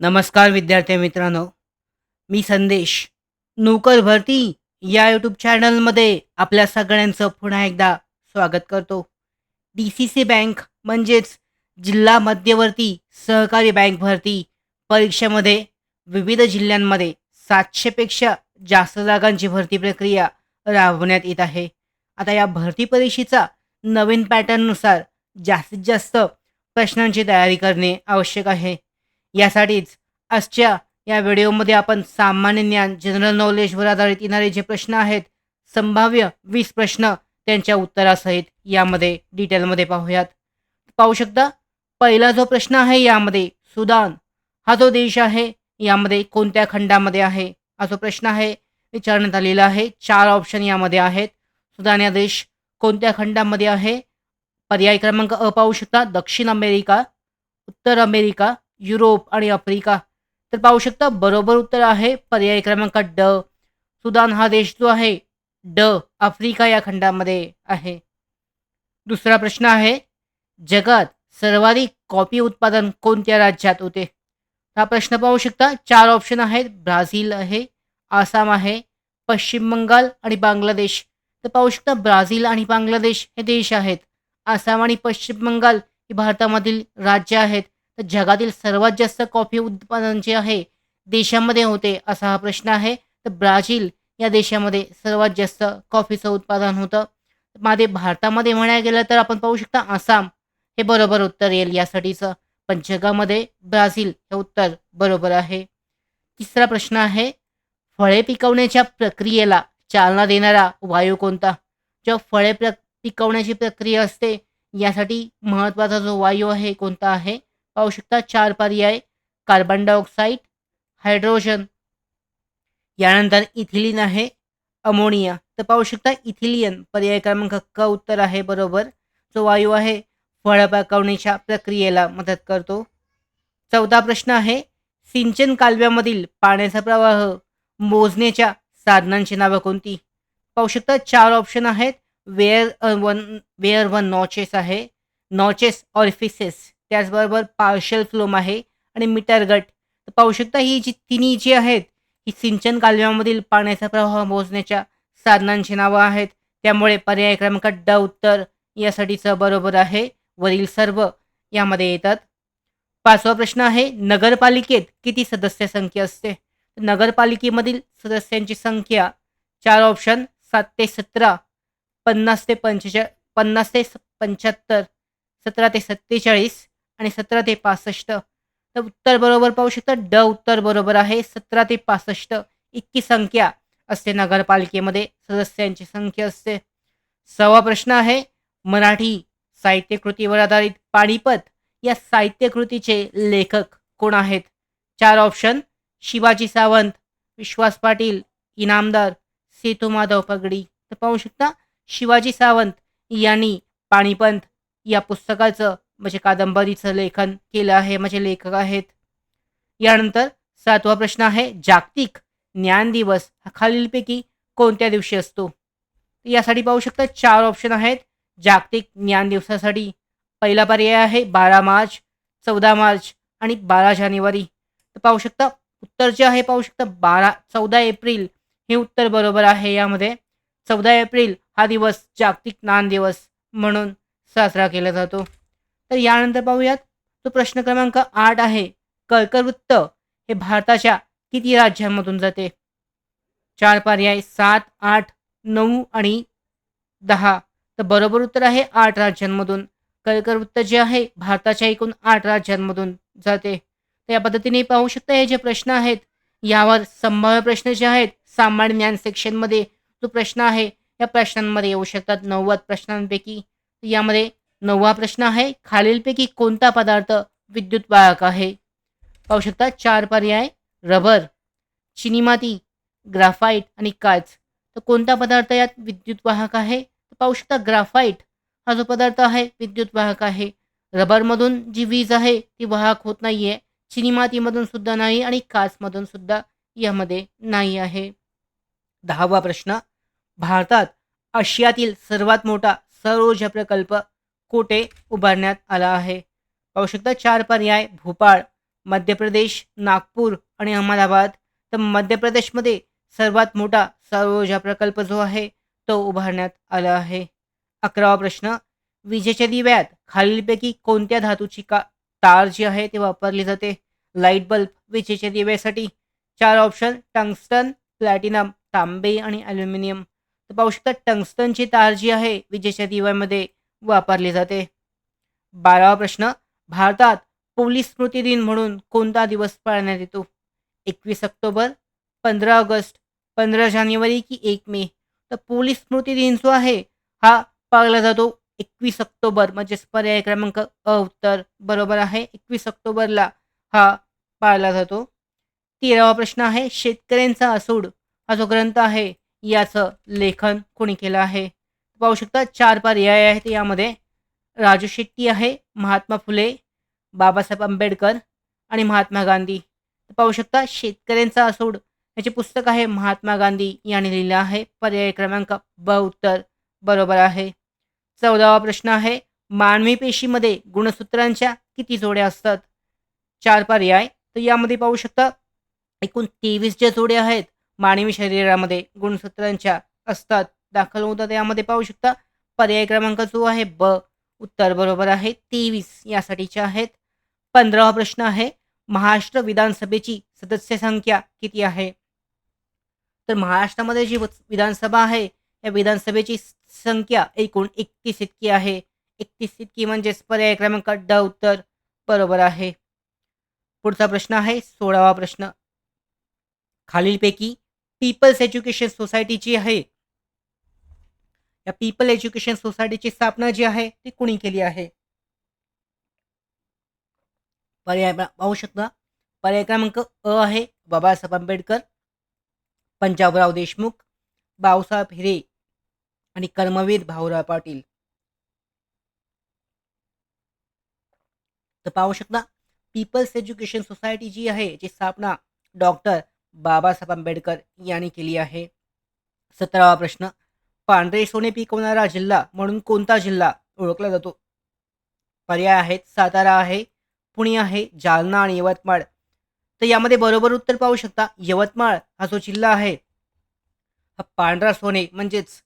नमस्कार विद्यार्थी मित्रांनो, मी संदेश. नोकर भरती या यूट्यूब चॅनलमध्ये आपल्या सगळ्यांचं पुन्हा एकदा स्वागत करतो. डी-सी-सी बँक म्हणजेच जिल्हा मध्यवर्ती सहकारी बँक भरती परीक्षेमध्ये विविध जिल्ह्यांमध्ये 700 पेक्षा जास्त जागांची भरती प्रक्रिया राबवण्यात येत आहे. आता या भरती परीक्षेचा नवीन पॅटर्ननुसार जास्तीत जास्त प्रश्नांची तयारी करणे आवश्यक आहे. यासाठीच आजच्या या व्हिडिओमध्ये आपण सामान्य ज्ञान जनरल नॉलेजवर आधारित येणारे जे प्रश्न आहेत, संभाव्य 20 प्रश्न त्यांच्या उत्तरासहित यामध्ये डिटेलमध्ये पाहूयात. पाहू शकता, पहिला जो प्रश्न आहे यामध्ये सुदान हा जो देश आहे यामध्ये कोणत्या खंडामध्ये आहे हा जो प्रश्न आहे विचारण्यात आलेला आहे. 4 ऑप्शन यामध्ये आहेत. सुदान हा देश कोणत्या खंडामध्ये आहे? पर्याय क्रमांक अ पाहू शकता, दक्षिण अमेरिका, उत्तर अमेरिका, युरोप आणि आफ्रिका. तर पाहू शकता बरोबर उत्तर आहे पर्याय क्रमांक ड. सुदान हा देश जो आहे ड आफ्रिका या खंडामध्ये आहे. दुसरा प्रश्न आहे, जगात सर्वाधिक कॉफी उत्पादन कोणत्या राज्यात होते? हा प्रश्न पाहू शकता 4 ऑप्शन आहेत. ब्राझील आहे, आसाम आहे, पश्चिम बंगाल आणि बांगलादेश. तर पाहू शकता ब्राझील आणि बांगलादेश हे देश आहेत. आसाम आणि पश्चिम बंगाल ही भारतामधील राज्य आहेत. तर जगातील सर्वात जास्त कॉफी उत्पादन जे आहे देशामध्ये होते असा हा प्रश्न आहे. तर ब्राझील या देशामध्ये सर्वात जास्त कॉफीचं उत्पादन होतं. मध्ये भारतामध्ये म्हणायला गेलं तर आपण पाहू शकता आसाम हे बरोबर उत्तर येईल यासाठीचं. पण जगामध्ये ब्राझील हे उत्तर बरोबर आहे. तिसरा प्रश्न आहे, फळे पिकवण्याच्या प्रक्रियेला चालना देणारा वायू कोणता? जेव्हा पिकवण्याची प्रक्रिया असते यासाठी महत्त्वाचा जो वायू आहे कोणता आहे? पाहू शकता 4 पर्याय. कार्बन डायऑक्साईड, हायड्रोजन, यानंतर इथिलीन आहे, अमोनिया. तर पाहू शकता इथिलियन पर्याय क्रमांक क उत्तर आहे बरोबर. जो वायू आहे फळ पकवण्याच्या प्रक्रियेला मदत करतो. चौथा प्रश्न आहे, सिंचन कालव्यामधील पाण्याचा प्रवाह मोजण्याच्या साधनांची नावं कोणती? पाहू शकता 4 ऑप्शन आहेत. वेअर वन नॉचेस आहे, नॉचेस ऑरिफिसेस, त्याचबरोबर पार्शल फ्लोम आहे आणि मीटर गट. तर पाहू शकता ही तिन्ही जी आहेत ही सिंचन कालव्यामधील पाण्याचा प्रवाह मोजण्याच्या साधनांची नावं आहेत. त्यामुळे पर्याय क्रमांक ड उत्तर यासाठीचं बरोबर आहे. वरील सर्व यामध्ये येतात. पाचवा प्रश्न आहे, नगरपालिकेत किती सदस्य संख्या असते? नगरपालिकेमधील सदस्यांची संख्या 4 ऑप्शन 7 ते 17, 50 ते 75, 17 ते 47 आणि 17 ते 65. तर उत्तर बरोबर पाहू शकता ड उत्तर बरोबर आहे. 17 ते 65 इतकी संख्या असते नगरपालिकेमध्ये सदस्यांची संख्या असते. 6वा प्रश्न आहे, मराठी साहित्यकृतीवर आधारित पानिपत या साहित्यकृतीचे लेखक कोण आहेत? 4 ऑप्शन शिवाजी सावंत, विश्वास पाटील, इनामदार, सेतुमाधव पगडी. तर पाहू शकता शिवाजी सावंत यांनी पानिपत या पुस्तकाचं म्हणजे कादंबरीचं लेखन केलं आहे, म्हणजे लेखक आहेत. यानंतर 7वा प्रश्न आहे, जागतिक ज्ञान दिवस हा खालीलपैकी कोणत्या दिवशी असतो? यासाठी पाहू शकता 4 ऑप्शन आहेत. जागतिक ज्ञान दिवसासाठी पहिला पर्याय आहे 12 मार्च, 14 मार्च आणि 12 जानेवारी. तर पाहू शकता उत्तर जे आहे पाहू शकता 14 एप्रिल हे उत्तर बरोबर आहे. यामध्ये 14 एप्रिल हा दिवस जागतिक ज्ञान दिवस म्हणून साजरा केला जातो. तर यानंतर पाहूयात तो प्रश्न क्रमांक 8 आहे, कर्कवृत्त हे भारताच्या किती राज्यांमधून जाते? 4 पर्याय 7, 8, 9 आणि 10. तर बरोबर उत्तर आहे 8 राज्यांमधून. कर्कवृत्त जे आहे भारताच्या एकूण 8 राज्यांमधून जाते. तर या पद्धतीने पाहू शकता हे जे प्रश्न आहेत यावर संभाव्य प्रश्न जे आहेत सामान्य ज्ञान सेक्शनमध्ये जो प्रश्न आहे या प्रश्नांमध्ये येऊ शकतात 90 प्रश्नांपैकी. यामध्ये 9वा प्रश्न आहे, खालीलपैकी कोणता पदार्थ विद्युत वाहक आहे? पाहू शकता 4 पर्याय, रबर, चिनी माती, ग्राफाईट आणि काच. तर कोणता पदार्थ यात विद्युत वाहक आहे? तर पाहू शकता ग्राफाईट हा जो पदार्थ आहे विद्युत वाहक आहे. रबरमधून जी वीज आहे ती वाहक होत नाहीये, चिनी मातीमधून सुद्धा नाही आणि काचमधून सुद्धा यामध्ये नाही आहे. 10वा प्रश्न, भारतात आशियातील सर्वात मोठा सौर ऊर्जा प्रकल्प कोठे उभारण्यात आला आहे? पाहू शकता 4 पर्याय, भोपाळ, मध्य प्रदेश, नागपूर आणि अहमदाबाद. तर मध्य प्रदेशमध्ये सर्वात मोठा सौर ऊर्जा प्रकल्प जो आहे तो उभारण्यात आला आहे. 11वा प्रश्न, विजेच्या दिव्यात खालीलपैकी कोणत्या धातूची तार जी आहे ती वापरली जाते? लाईट बल्ब, विजेच्या दिव्यासाठी 4 ऑप्शन: टंगस्टन, प्लॅटिनम, तांबे आणि ॲल्युमिनियम. तर पाहू शकता टंगस्टनची तार जी आहे विजेच्या दिव्यामध्ये वापरली जाते. 12वा प्रश्न, भारतात पोलीस स्मृती दिन म्हणून कोणता दिवस पाळण्यात येतो? 21 ऑक्टोबर, 15 ऑगस्ट, 15 जानेवारी की 1 मे? तर पोलीस स्मृती दिन जो आहे हा पाळला जातो 21 ऑक्टोबर, म्हणजेच पर्याय क्रमांक उत्तर बरोबर आहे. 21 ऑक्टोबरला हा पाळला जातो. 13वा प्रश्न आहे, शेतकऱ्यांचा असूड हा जो ग्रंथ आहे याचं लेखन कोणी केलं आहे? पाहू शकता 4 पर्याय आहेत यामध्ये. राजू शेट्टी आहे, महात्मा फुले, बाबासाहेब आंबेडकर आणि महात्मा गांधी. तर पाहू शकता शेतकऱ्यांचा असूड याचे पुस्तक आहे महात्मा गांधी यांनी लिहिलं आहे. पर्याय क्रमांक उत्तर बरोबर आहे. 14वा प्रश्न आहे, मानवी पेशीमध्ये गुणसूत्रांच्या किती जोड्या असतात? 4 पर्याय. तर यामध्ये पाहू शकता एकूण 23 ज्या जोड्या आहेत मानवी शरीरामध्ये गुणसूत्रांच्या असतात दाखल होतात. यामध्ये पाहू शकता पर्याय क्रमांक जो आहे उत्तर बरोबर आहे. 23 यासाठीचे आहेत. 15वा प्रश्न आहे, महाराष्ट्र विधानसभेची सदस्य संख्या किती आहे? तर महाराष्ट्रामध्ये जी विधानसभा आहे या विधानसभेची संख्या एकूण 31 इतकी आहे. 31 इतकी म्हणजेच पर्याय क्रमांक उत्तर बरोबर आहे. पुढचा प्रश्न आहे 16वा प्रश्न, खालीलपैकी पीपल्स एज्युकेशन सोसायटी जी आहे या पीपल एज्युकेशन सोसायटीची स्थापना जी आहे ती कुणी केली आहे? पर्याय पाहू शकता. पर्याय क्रमांक आहे बाबासाहेब आंबेडकर, पंजाबराव देशमुख, भाऊसाहेब हिरे आणि कर्मवीर भाऊराव पाटील. तर पाहू शकता पीपल्स एज्युकेशन सोसायटी जी आहे याची स्थापना डॉक्टर बाबासाहेब आंबेडकर यांनी केली आहे. 17वा प्रश्न, पांढरे सोने पिकवणारा जिल्हा म्हणून कोणता जिल्हा ओळखला जातो? पर्याय आहेत सातारा आहे, पुणे आहे, जालना आणि यवतमाळ. तर यामध्ये बरोबर उत्तर पाहू शकता यवतमाळ हा जो जिल्हा आहे हा पांढरा सोने म्हणजेच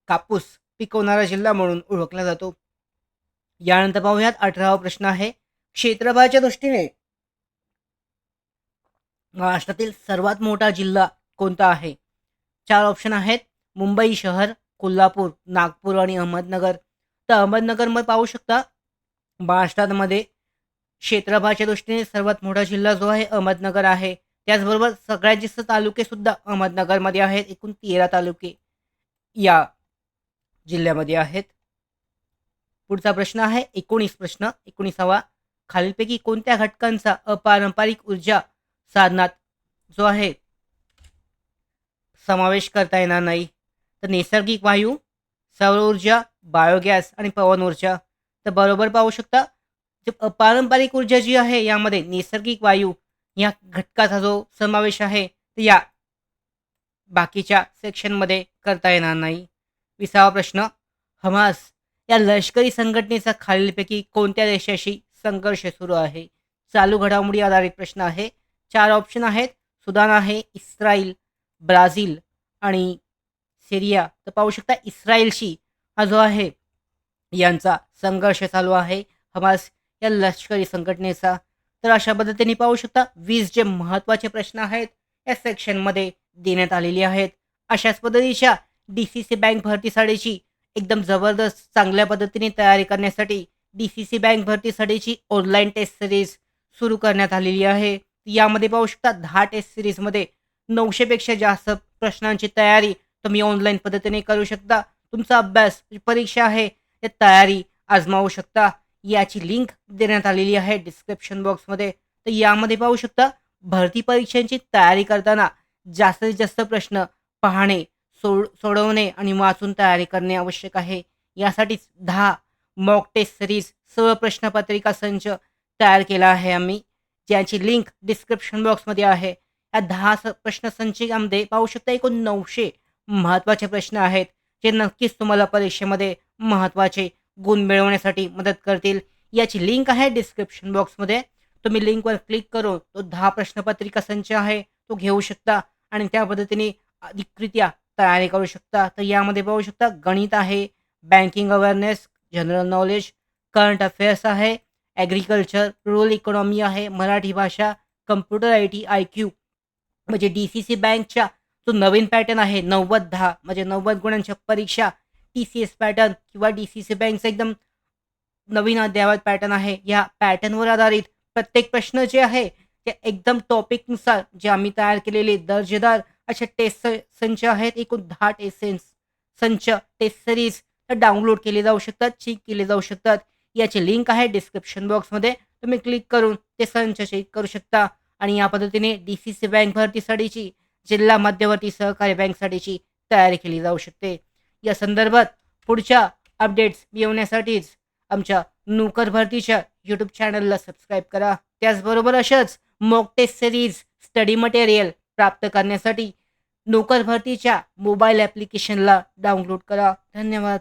कापूस पिकवणारा जिल्हा म्हणून ओळखला जातो. यानंतर पाहूयात 18वा प्रश्न आहे, क्षेत्रफळाच्या दृष्टीने महाराष्ट्रातील सर्वात मोठा जिल्हा कोणता आहे? 4 ऑप्शन आहेत, मुंबई शहर, कोल्हापूर, नागपूर आणि अहमदनगर. तर अहमदनगरमध्ये पाहू शकता महाराष्ट्रामध्ये क्षेत्रफळाच्या दृष्टीने सर्वात मोठा जिल्हा जो आहे अहमदनगर आहे. त्याचबरोबर सगळ्यात जास्त तालुके सुद्धा अहमदनगरमध्ये आहेत. एकूण 13 तालुके या जिल्ह्यामध्ये आहेत. पुढचा प्रश्न आहे 19 प्रश्न 19वा, खालीलपैकी कोणत्या घटकांचा अपारंपरिक ऊर्जा साधनात जो आहे समावेश करता येणार नाही? तर नैसर्गिक वायू, सौर ऊर्जा, बायोगॅस आणि पवन ऊर्जा. तर बरोबर पाहू शकता पारंपरिक ऊर्जा जी आहे यामध्ये नैसर्गिक वायू या घटकाचा जो समावेश आहे तर या बाकीच्या सेक्शनमध्ये करता येणार नाही. 20वा प्रश्न, हमास या लष्करी संघटनेचा खालीलपैकी कोणत्या देशाशी संघर्ष सुरू आहे? चालू घडामोडी आधारित प्रश्न आहे. 4 ऑप्शन आहेत, सुदान आहे, इस्रायल, ब्राझील आणि सिरिया. तर पाहू शकता इस्रायलशी हा जो आहे यांचा संघर्ष चालू आहे हमास या लष्करी संघटनेचा. तर अशा पद्धतीने पाहू शकता 20 जे महत्त्वाचे प्रश्न आहेत या सेक्शनमध्ये देण्यात आलेले आहेत. अशाच पद्धतीच्या DCC बँक भरतीसाठीची एकदम जबरदस्त चांगल्या पद्धतीने तयारी करण्यासाठी DCC बँक भरतीसाठीची ऑनलाईन टेस्ट सिरीज सुरू करण्यात आलेली आहे. यामध्ये पाहू शकता 10 टेस्ट सिरीजमध्ये 900 पेक्षा जास्त प्रश्नांची तयारी तुम्ही ऑनलाईन पद्धतीने करू शकता. तुमचा अभ्यास परीक्षा आहे ते तयारी आजमावू शकता. याची लिंक देण्यात आलेली आहे डिस्क्रिप्शन बॉक्समध्ये. तर यामध्ये पाहू शकता भरती परीक्षांची तयारी करताना जास्तीत जास्त प्रश्न पाहणे, सोडवणे आणि वाचून तयारी करणे आवश्यक आहे. यासाठीच 10 मॉक टेस्ट सिरीज सर्व प्रश्नपत्रिका संच तयार केला आहे आम्ही, ज्याची लिंक डिस्क्रिप्शन बॉक्समध्ये आहे. या 10 प्रश्नसंचामध्ये पाहू शकता एकूण 900 महत्त्वाचे प्रश्न आहेत जे नक्कीच तुम्हाला परीक्षेमध्ये महत्त्वाचे गुण मिळवण्यासाठी मदत करतील. याची लिंक आहे डिस्क्रिप्शन बॉक्समध्ये. तुम्ही लिंकवर क्लिक करून तो 10 प्रश्नपत्रिका संच आहे तो घेऊ शकता आणि त्या पद्धतीने अधिकरित्या तयारी करू शकता. तर यामध्ये पाहू शकता गणित आहे, banking awareness, general knowledge, current affairs आहे, ॲग्रीकल्चर, रूरल इकॉनॉमी आहे, मराठी भाषा, कम्प्युटर आय-टी, आय-क्यू म्हणजे डी-सी-सी बँकच्या जो नवीन पॅटर्न आहे 90-10 म्हणजे 90 गुणांच्या परीक्षा टी-सी-एस पॅटर्न किंवा डी-सी-सी बँकचा एकदम नवीन अद्ययावत पॅटर्न आहे. या पॅटर्नवर आधारित प्रत्येक प्रश्न जे आहे ते एकदम टॉपिकनुसार जे आम्ही तयार केलेले दर्जेदार असे टेस्ट संच आहेत. एकूण 10 टेस्ट संच टेस्ट सीरीज डाउनलोड केले जाऊ शकतात, चेक केले जाऊ शकतात. याची लिंक आहे डिस्क्रिप्शन बॉक्समध्ये. तुम्ही क्लिक करून ते संच चेक करू शकता आणि या पद्धतीने डी-सी-सी बँक भरतीसाठीची जिल्हा मध्यवर्ती सहकारी बँकसाठीची तयारी केली जाऊ शकते. या संदर्भात पुढच्या अपडेट्स मिळवण्यासाठीच आमच्या नोकर भरतीच्या यूट्यूब चॅनलला सबस्क्राईब करा. त्याचबरोबर अशाच mock test series, study material प्राप्त करण्यासाठी नोकर भरतीच्या मोबाईल ॲप्लिकेशनला डाउनलोड करा. धन्यवाद.